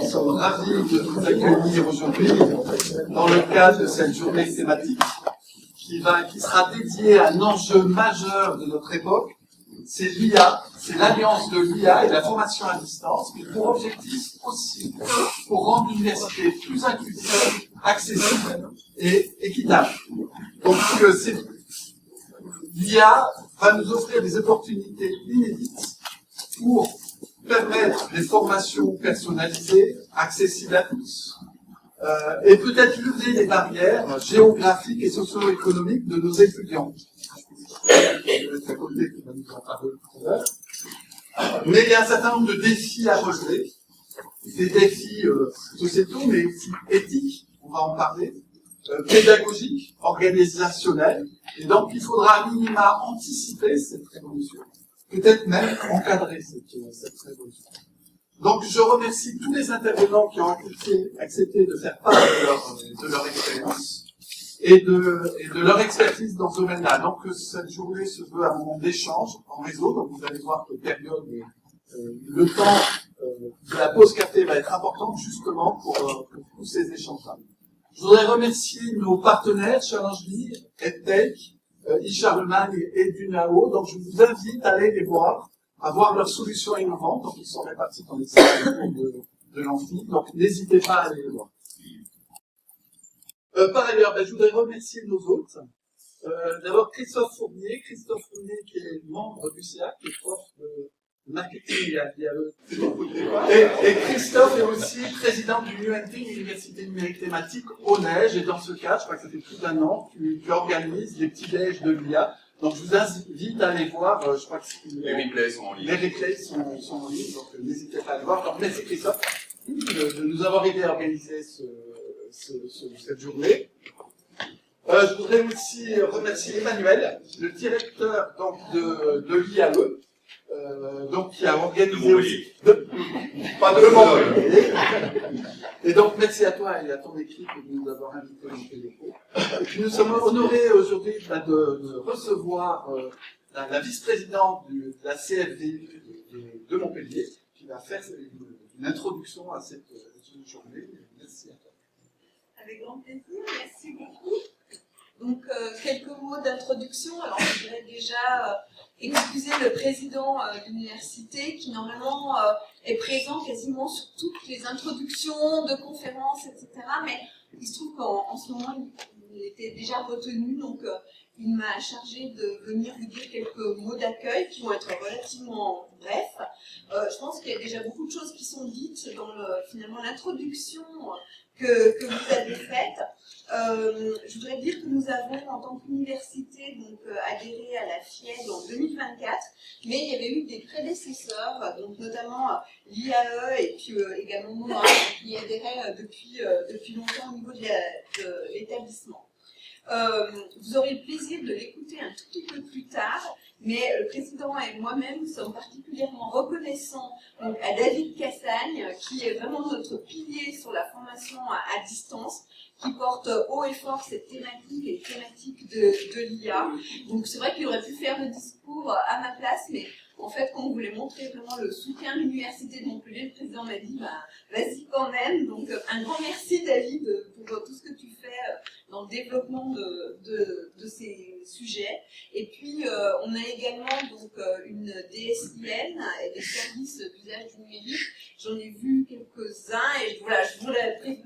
Nous sommes ravis de vous accueillir aujourd'hui dans le cadre de cette journée thématique qui sera dédiée à un enjeu majeur de notre époque. C'est l'IA, c'est l'alliance de l'IA et de la formation à distance, mais pour objectif aussi pour rendre l'université plus inclusive, accessible et équitable. Donc l'IA va nous offrir des opportunités inédites pour permettre des formations personnalisées, accessibles à tous, et peut-être lever les barrières géographiques et socio-économiques de nos étudiants. À côté qui va nous en parler tout à l'heure. Mais il y a un certain nombre de défis à relever, des défis sociétaux, mais aussi éthiques, on va en parler, pédagogiques, organisationnels, et donc il faudra à minima anticiper cette révolution, peut-être même encadrer cette révolution. Donc je remercie tous les intervenants qui ont accepté de faire part de leur expérience et de leur expertise dans ce domaine-là. Donc cette journée se veut un moment d'échange en réseau, donc vous allez voir que le temps de la pause café va être important justement pour tous ces échanges-là. Je voudrais remercier nos partenaires, Challengely, EdTech, eCharlemagne et Dunao. Donc je vous invite à aller les voir, à voir leurs solutions innovantes. Donc ils sont répartis dans les salles de l'amphi. Donc n'hésitez pas à aller les voir. Par ailleurs, je voudrais remercier nos hôtes. D'abord Christophe Fournier qui est membre du CA, qui est prof de marketing à l'IAE. Et Christophe est aussi président du UNT, l'Université numérique thématique au Neige. Et dans ce cadre, je crois que ça fait plus d'1 an, tu organises les petits déj de l'IA. Donc je vous invite à aller voir, je crois que les replays sont en ligne. Les replays sont en ligne, donc n'hésitez pas à aller voir. Donc merci Christophe de nous avoir aidé à organiser cette journée. Je voudrais aussi remercier Emmanuel, le directeur donc, de l'IAE, donc qui a organisé aussi pas de Montpellier. Et donc merci à toi et à ton équipe de nous avoir invités dans tes locaux. Et puis nous sommes honorés aujourd'hui de recevoir la vice-présidente de la CFDU de Montpellier, qui va faire une introduction à cette journée. Merci à toi. Avec grand plaisir, merci beaucoup. Donc, quelques mots d'introduction. Alors, je voudrais déjà excuser le président de l'université qui, normalement, est présent quasiment sur toutes les introductions de conférences, etc. Mais il se trouve qu'en ce moment, il était déjà retenu, donc il m'a chargé de venir vous dire quelques mots d'accueil qui vont être relativement brefs. Je pense qu'il y a déjà beaucoup de choses qui sont dites dans finalement l'introduction que vous avez faite. Je voudrais dire que nous avons, en tant qu'université, donc adhéré à la FIED en 2024, mais il y avait eu des prédécesseurs, donc notamment l'IAE et puis également MONA, qui adhéraient depuis longtemps au niveau de l'établissement. Vous aurez le plaisir de l'écouter un tout petit peu plus tard, mais le président et moi-même sommes particulièrement reconnaissants donc, à David Cassagne, qui est vraiment notre pilier sur la formation à distance, qui porte haut et fort cette thématique et thématique de l'IA. Donc c'est vrai qu'il aurait pu faire le discours à ma place, mais en fait, quand on voulait montrer vraiment le soutien de l'Université de Montpellier, le président m'a dit vas-y quand même. Donc un grand merci David pour tout ce que tu fais dans le développement de ces sujets. Et puis on a également donc une DSIN et des services d'usage du numérique. J'en ai vu quelques-uns et je voulais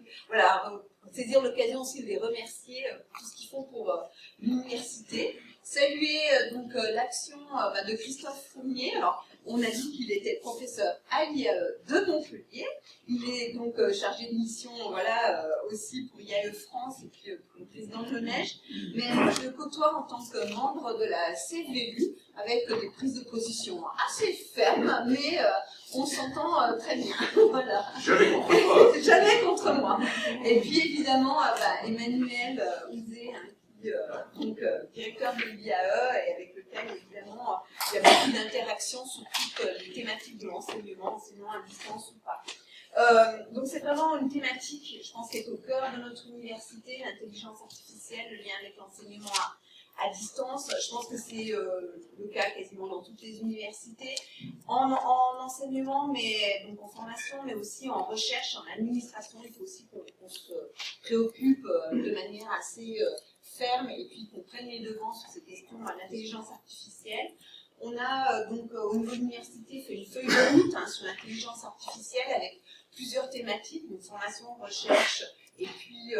saisir l'occasion aussi de les remercier pour tout ce qu'ils font pour l'université. Saluer donc l'action de Christophe Fournier. Alors, on a dit qu'il était professeur à l'IAE de Montpellier. Il est donc chargé de mission aussi pour IAE France et puis pour le président de Neige. Mais je le côtoie en tant que membre de la CVU avec des prises de position assez fermes, mais on s'entend très bien. Voilà. Jamais contre toi. Jamais contre moi. Et puis évidemment, Emmanuel Ouzé, directeur de l'IAE et avec lequel évidemment il y a beaucoup d'interactions sur toutes les thématiques de l'enseignement à distance ou pas. Donc c'est vraiment une thématique, je pense, qui est au cœur de notre université, l'intelligence artificielle, le lien avec l'enseignement à distance. Je pense que c'est le cas quasiment dans toutes les universités, en enseignement, mais donc en formation, mais aussi en recherche, en administration. Il faut aussi qu'on se préoccupe de manière assez ferme et puis qu'on prenne les devants sur ces questions à l'intelligence artificielle. On a donc au niveau de l'université fait une feuille de route sur l'intelligence artificielle avec plusieurs thématiques, une formation, recherche, et puis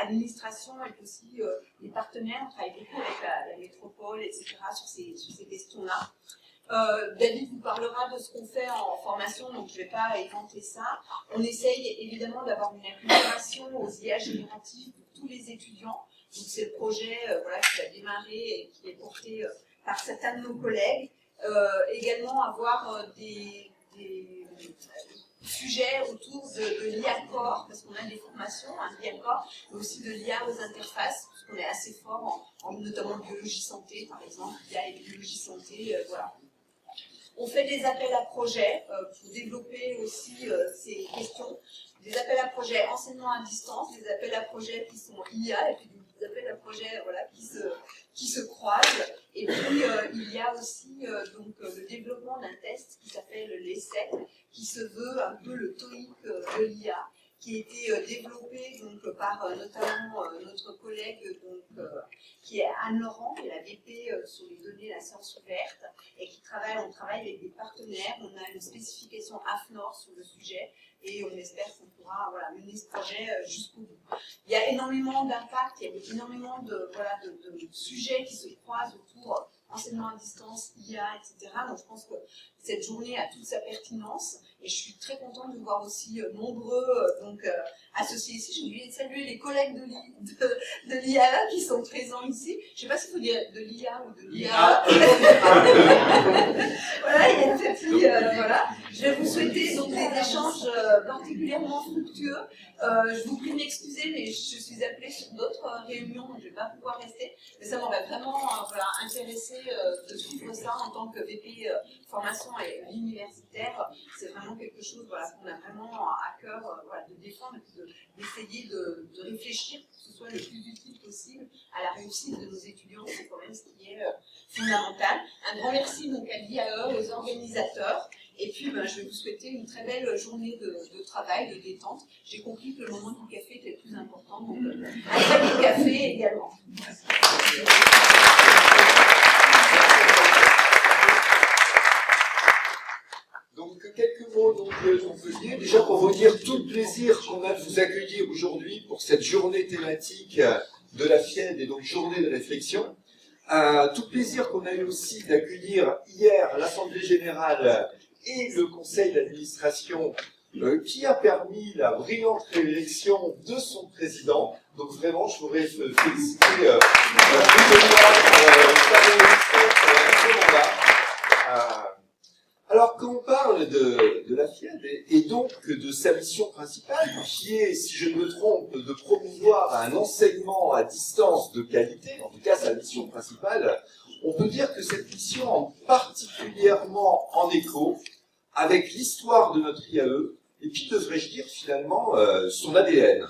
administration, et puis aussi les partenaires. On travaille beaucoup avec la métropole, etc. sur ces questions-là. David vous parlera de ce qu'on fait en formation, donc je ne vais pas inventer ça. On essaye évidemment d'avoir une acculturation aux IA génératives pour tous les étudiants. Donc c'est le projet qui a démarré et qui est porté par certains de nos collègues. Également avoir des sujets autour de l'IA Core, parce qu'on a des formations, l'IA Core, mais aussi de l'IA aux interfaces, parce qu'on est assez fort en notamment biologie santé, par exemple, IA et biologie santé, voilà. On fait des appels à projets pour développer aussi ces questions, des appels à projets enseignement à distance, des appels à projets qui sont IA, et puis des appels à projets qui se croisent. Et puis il y a aussi le développement d'un test qui s'appelle l'ESSEC, qui se veut un peu le TOEIC de l'IA, qui a été développé par notamment notre collègue qui est Anne Laurent, qui est la VP sur les données la science ouverte, et on travaille avec des partenaires. On a une spécification AFNOR sur le sujet, et on espère qu'on pourra mener ce projet jusqu'au bout. Il y a énormément d'impacts, il y a énormément de sujets qui se croisent autour enseignement à distance, IA, etc. Donc je pense que cette journée a toute sa pertinence, et je suis très contente de voir aussi nombreux associés ici. J'ai oublié de saluer les collègues de l'IA qui sont présents ici. Je ne sais pas s'il faut dire de l'IA ou de l'IA. Voilà, il y a une petite... voilà. Je vais vous souhaiter donc des échanges particulièrement fructueux. Je vous prie de m'excuser, mais je suis appelée sur d'autres réunions, donc je ne vais pas pouvoir rester. Mais ça m'aurait vraiment intéressé de suivre ça en tant que VP formation et universitaire. C'est vraiment quelque chose qu'on a vraiment à cœur de défendre et d'essayer de réfléchir pour que ce soit le plus utile possible à la réussite de nos étudiants. C'est quand même ce qui est fondamental. Un grand merci donc à l'IAE, aux organisateurs. Et puis, je vais vous souhaiter une très belle journée de travail, de détente. J'ai compris que le moment du café était le plus important, donc un très bon café également. Donc, quelques mots Montpellier. Déjà, pour vous dire tout le plaisir qu'on a de vous accueillir aujourd'hui pour cette journée thématique de la FIED et donc journée de réflexion. Tout le plaisir qu'on a eu aussi d'accueillir hier l'Assemblée Générale et le conseil d'administration qui a permis la brillante réélection de son président. Donc vraiment, je voudrais féliciter Benoît pour sa réélection pour un nouveau mandat. Alors, quand on parle de la FIED et donc de sa mission principale, qui est, si je ne me trompe, de promouvoir un enseignement à distance de qualité, en tout cas sa mission principale, on peut dire que cette mission est particulièrement en écho avec l'histoire de notre IAE, et puis devrais-je dire finalement son ADN.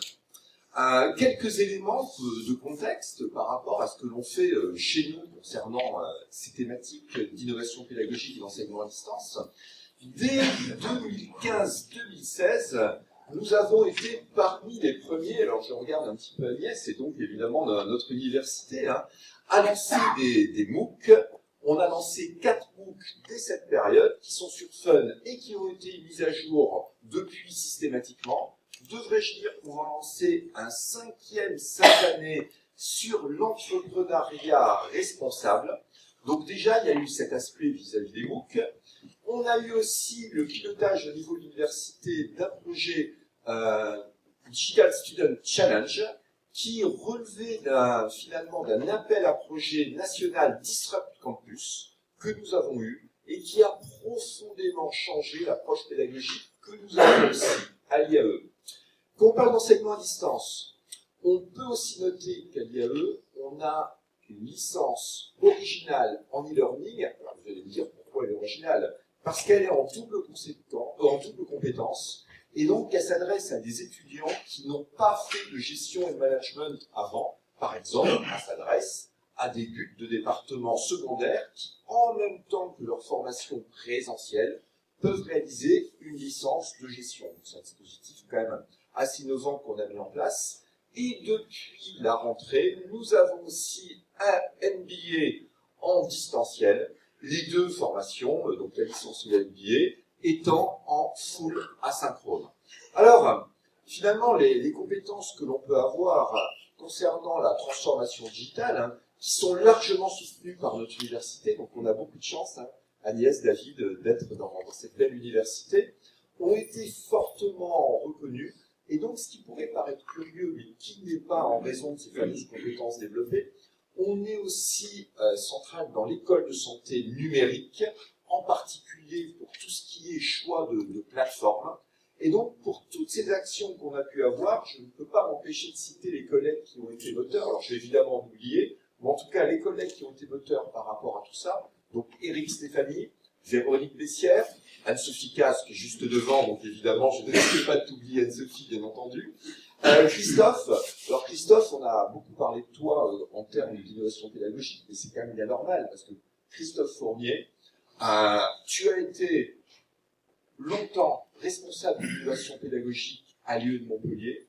Quelques éléments de contexte par rapport à ce que l'on fait chez nous concernant ces thématiques d'innovation pédagogique et d'enseignement à distance. Dès 2015-2016, nous avons été parmi les premiers, alors je regarde un petit peu Agnès, et donc évidemment notre université, à lancer des MOOC. On a lancé 4 MOOC dès cette période, qui sont sur Fun et qui ont été mis à jour depuis systématiquement. Devrais-je dire qu'on va lancer un 5e année sur l'entrepreneuriat responsable. Donc déjà, il y a eu cet aspect vis-à-vis des MOOC. On a eu aussi le pilotage au niveau de l'université d'un projet Digital Student Challenge qui relevait finalement d'un appel à projet national Disrupt Campus que nous avons eu et qui a profondément changé l'approche pédagogique que nous avons aussi à l'IAE. Quand on parle d'enseignement à distance, on peut aussi noter qu'à l'IAE, on a une licence originale en e-learning. Alors vous allez me dire pourquoi elle est originale. Parce qu'elle est en double compétence, et donc qu'elle s'adresse à des étudiants qui n'ont pas fait de gestion et de management avant. Par exemple, elle s'adresse à des buts de département secondaire qui, en même temps que leur formation présentielle, peuvent réaliser une licence de gestion. C'est un dispositif quand même assez innovant qu'on a mis en place. Et depuis la rentrée, nous avons aussi un MBA en distanciel, les deux formations, donc la licence et la MBA, étant en full asynchrone. Alors, finalement, les compétences que l'on peut avoir concernant la transformation digitale, qui sont largement soutenues par notre université, donc on a beaucoup de chance, Agnès, David, d'être dans cette belle université, ont été fortement reconnues. Et donc, ce qui pourrait paraître curieux, mais qui n'est pas en raison de ces fameuses compétences développées, on est aussi central dans l'école de santé numérique, en particulier pour tout ce qui est choix de plateforme. Et donc, pour toutes ces actions qu'on a pu avoir, je ne peux pas m'empêcher de citer les collègues qui ont été moteurs. Alors, je vais évidemment en oublier, mais en tout cas, les collègues qui ont été moteurs par rapport à tout ça, donc Éric Stéphanie, Véronique Bessière, Anne-Sophie Casse, qui est juste devant, donc évidemment, je ne risque pas de t'oublier Anne-Sophie, bien entendu. Christophe, alors Christophe, on a beaucoup parlé de toi en termes d'innovation pédagogique, mais c'est quand même bien normal, parce que Christophe Fournier, tu as été longtemps responsable de l'innovation pédagogique à l'IE de Montpellier.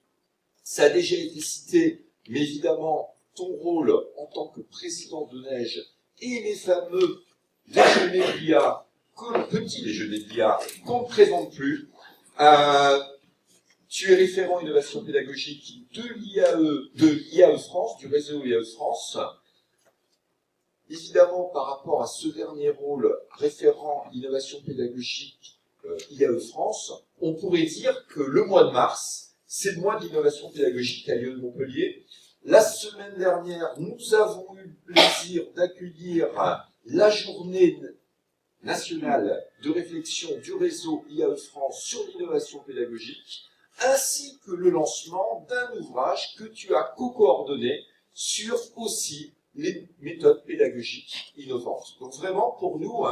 Ça a déjà été cité, mais évidemment, ton rôle en tant que président de Neige et les fameux déjeuners de l'IA, petit déjeuner de l'IA, qu'on ne présente plus. Tu es référent innovation pédagogique de l'IAE France, du réseau IAE France. Évidemment, par rapport à ce dernier rôle, référent innovation pédagogique IAE France, on pourrait dire que le mois de mars, c'est le mois d'innovation pédagogique à l'IE de Montpellier. La semaine dernière, nous avons eu le plaisir d'accueillir la journée nationale de réflexion du réseau IAE France sur l'innovation pédagogique, ainsi que le lancement d'un ouvrage que tu as co-coordonné sur aussi les méthodes pédagogiques innovantes. Donc vraiment, pour nous,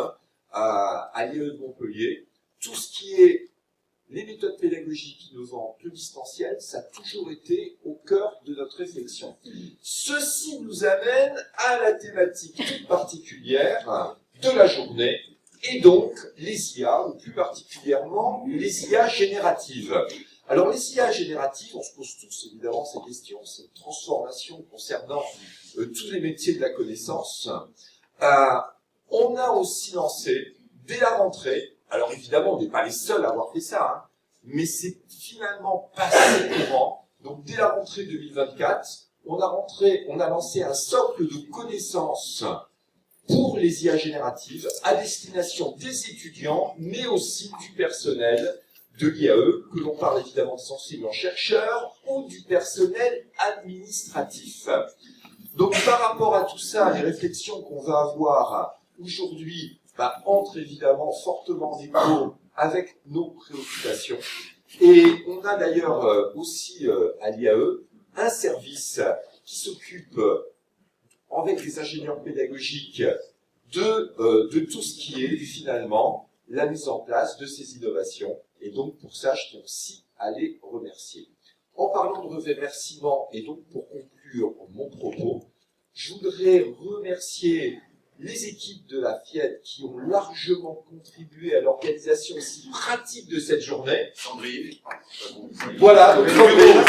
à l'IAE de Montpellier, tout ce qui est les méthodes pédagogiques innovantes, le distanciel, ça a toujours été au cœur de notre réflexion. Ceci nous amène à la thématique toute particulière de la journée, et donc les IA, ou plus particulièrement les IA génératives. Alors les IA génératives, on se pose tous évidemment ces questions, c'est une transformation concernant tous les métiers de la connaissance. On a aussi lancé, dès la rentrée, alors évidemment on n'est pas les seuls à avoir fait ça, mais c'est finalement passé courant, donc dès la rentrée 2024, on a lancé un socle de connaissances pour les IA génératives à destination des étudiants, mais aussi du personnel de l'IAE, que l'on parle évidemment de enseignants chercheurs ou du personnel administratif. Donc par rapport à tout ça, les réflexions qu'on va avoir aujourd'hui entrent évidemment fortement en écho avec nos préoccupations. Et on a d'ailleurs aussi à l'IAE un service qui s'occupe avec les ingénieurs pédagogiques de tout ce qui est finalement la mise en place de ces innovations. Et donc pour ça, je tiens aussi à les remercier. En parlant de remerciements, et donc pour conclure mon propos, je voudrais remercier les équipes de la FIED qui ont largement contribué à l'organisation aussi pratique de cette journée. Sandrine. Voilà, donc Sandrine,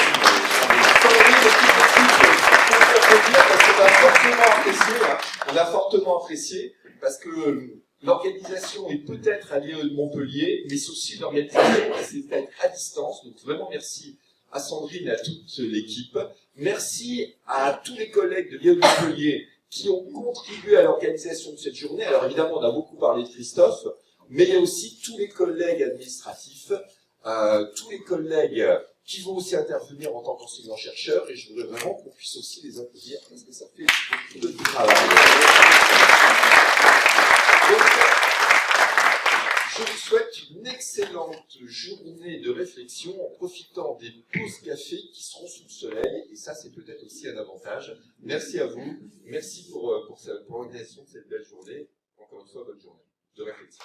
on a fortement apprécié, parce que l'organisation est peut-être à l'IAE de Montpellier, mais c'est aussi l'organisation qui s'est faite à distance. Donc vraiment merci à Sandrine et à toute l'équipe. Merci à tous les collègues de l'IAE de Montpellier qui ont contribué à l'organisation de cette journée. Alors évidemment, on a beaucoup parlé de Christophe, mais il y a aussi tous les collègues administratifs, tous les collègues qui vont aussi intervenir en tant qu'enseignants-chercheurs, et je voudrais vraiment qu'on puisse aussi les applaudir, parce que ça fait beaucoup de travail. Donc, je vous souhaite une excellente journée de réflexion en profitant des pauses café qui seront sous le soleil, et ça c'est peut-être aussi un avantage. Merci à vous, merci pour l'organisation de cette belle journée. Encore une fois, bonne journée de réflexion.